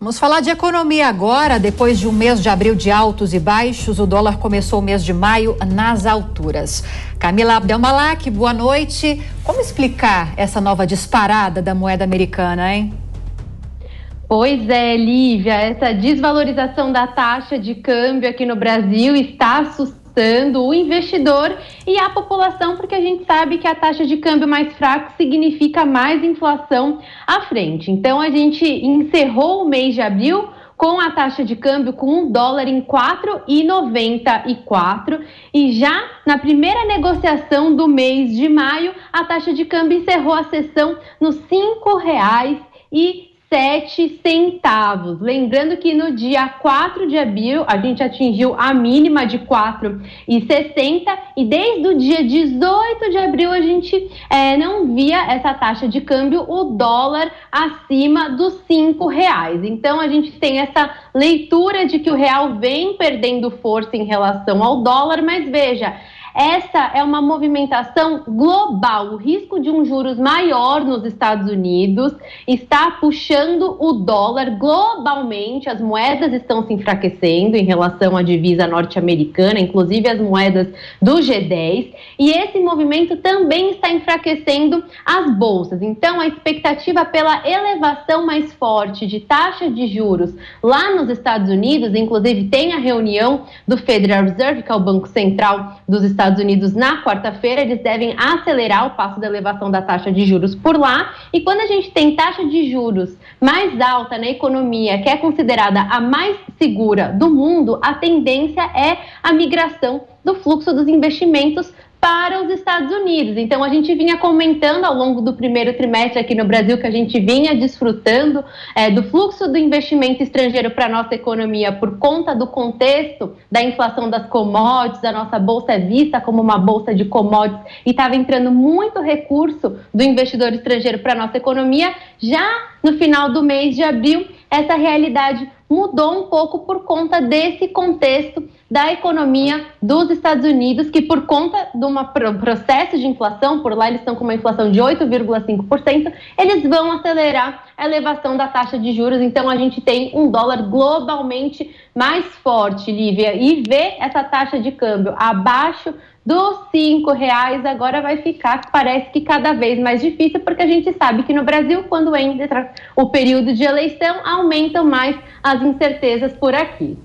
Vamos falar de economia agora. Depois de um mês de abril de altos e baixos, o dólar começou o mês de maio nas alturas. Camila Abdelmalak, boa noite. Como explicar essa nova disparada da moeda americana, hein? Pois é, Lívia, essa desvalorização da taxa de câmbio aqui no Brasil está assustando o investidor e a população, porque a gente sabe que a taxa de câmbio mais fraca significa mais inflação à frente. Então, a gente encerrou o mês de abril com a taxa de câmbio com $1 em 4,94 e já na primeira negociação do mês de maio, a taxa de câmbio encerrou a sessão nos R$5,07. Lembrando que no dia 4 de abril a gente atingiu a mínima de 4,60 e desde o dia 18 de abril a gente não via essa taxa de câmbio, o dólar acima dos R$5. Então a gente tem essa leitura de que o real vem perdendo força em relação ao dólar, mas veja, essa é uma movimentação global. O risco de um juros maior nos Estados Unidos está puxando o dólar globalmente. As moedas estão se enfraquecendo em relação à divisa norte-americana, inclusive as moedas do G10. E esse movimento também está enfraquecendo as bolsas. Então, a expectativa pela elevação mais forte de taxa de juros lá nos Estados Unidos, inclusive tem a reunião do Federal Reserve, que é o Banco Central dos Estados Unidos, na quarta-feira. Eles devem acelerar o passo da elevação da taxa de juros por lá. E quando a gente tem taxa de juros mais alta na economia, que é considerada a mais segura do mundo, a tendência é a migração do fluxo dos investimentos para os Estados Unidos. Então, a gente vinha comentando ao longo do primeiro trimestre aqui no Brasil que a gente vinha desfrutando do fluxo do investimento estrangeiro para a nossa economia por conta do contexto da inflação das commodities. A nossa bolsa é vista como uma bolsa de commodities e estava entrando muito recurso do investidor estrangeiro para a nossa economia. Já no final do mês de abril, essa realidade mudou um pouco por conta desse contexto da economia dos Estados Unidos, que por conta de um processo de inflação, por lá eles estão com uma inflação de 8,5%, eles vão acelerar a elevação da taxa de juros. Então a gente tem um dólar globalmente mais forte, Lívia, e ver essa taxa de câmbio abaixo dos R$5 agora vai ficar, parece que cada vez mais difícil, porque a gente sabe que no Brasil, quando entra o período de eleição, aumentam mais as incertezas por aqui.